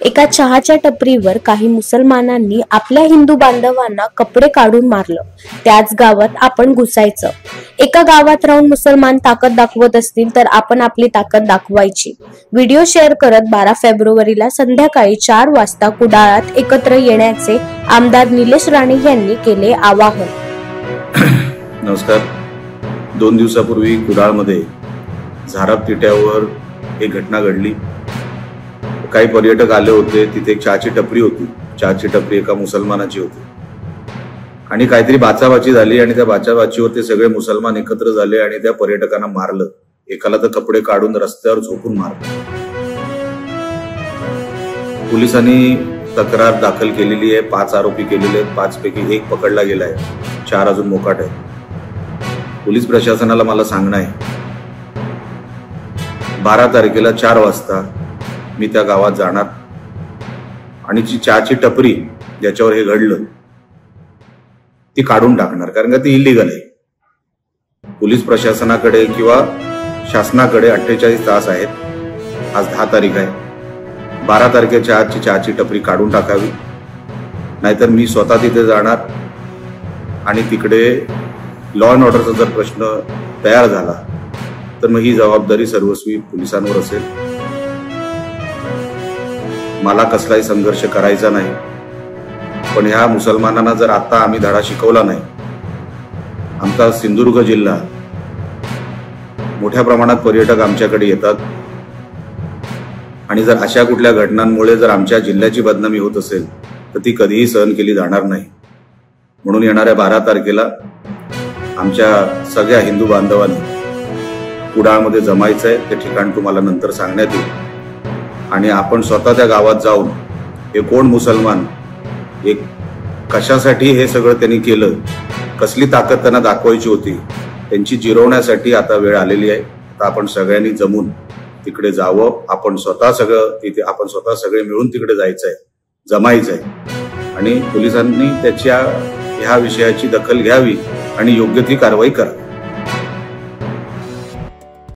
एका चहाच्या टपरीवर काही मुसलमानांनी आपल्या हिंदू बांधवांना कपडे काढून मारलं। त्याच गावात आपण घुसायचं। एका गावात राहून मुसलमान ताकद दाखवत असतील तर आपण आपली ताकद दाखवायची। व्हिडिओ शेअर करत 12 फेब्रुवारीला संध्याकाळी 4 वाजता कुडाळात एकत्र येण्याचे आमदार निलेश राणे यांनी केले आवाहन। नमस्कार। 2 दिवसापूर्वी कुडाळमध्ये झाराप तिट्यावर एक घटना घडली। काही पर्यटक आले होते। तिथे एक चहाची टपरी होती। चहाची टपरी एका मुसलमानाची होती आणि काहीतरी बाचाबाची झाली आणि त्या बाचाबाचीवर ते सगळे मुसलमान एकत्र झाले आणि त्या पर्यटकांना मारलं। एकाला तर कपडे काढून रस्त्यावर झोपून मारलं। पोलिसांनी तक्रार दाखल केलेली आहे। 5 आरोपी केलेले आहेत। 5 पैकी 1 पकडला गेलाय, 4 अजून मोकाट आहेत। पोलीस प्रशासनाला मला सांगणं आहे, 12 तारखेला 4 वाजता मी त्या गावात जाणार आणि जी चहाची टपरी ज्याच्यावर हे घडलं ती काढून टाकणार, कारण का ती इलिगल आहे। पोलीस प्रशासनाकडे किंवा शासनाकडे 48 तास आहेत। आज 10 तारीख आहे। 12 तारखेच्या चहाची टपरी काढून टाकावी, नाहीतर मी स्वतः तिथे जाणार आणि तिकडे लॉ अँड ऑर्डरचा जर प्रश्न तयार झाला तर मग ही जबाबदारी सर्वस्वी पोलिसांवर असेल। मला कसलाही संघर्ष करायचा नाही, पण ह्या मुसलमानांना जर आता आम्ही धडा शिकवला नाही, आमचा सिंधुदुर्ग जिल्हा मोठ्या प्रमाणात पर्यटक आमच्याकडे येतात आणि जर अशा कुठल्या घटनांमुळे जर आमच्या जिल्ह्याची बदनामी होत असेल तर ती कधीही सहन केली जाणार नाही। म्हणून येणाऱ्या 12 तारखेला आमच्या सगळ्या हिंदू बांधवांनी कुडाळमध्ये जमायचं आहे। ते ठिकाण तुम्हाला नंतर सांगण्यात येईल आणि आपण स्वतः त्या गावात जाऊन हे कोण मुसलमान, एक कशासाठी हे सगळं त्यांनी केलं, कसली ताकद त्यांना दाखवायची होती, त्यांची जिरवण्यासाठी आता वेळ आलेली आहे। आता आपण सगळ्यांनी जमून तिकडे जावं। आपण स्वतः सगळे मिळून तिकडे जायचंय, जमायचंय आणि पोलिसांनी ह्या विषयाची दखल घ्यावी आणि योग्य ती कारवाई करावी।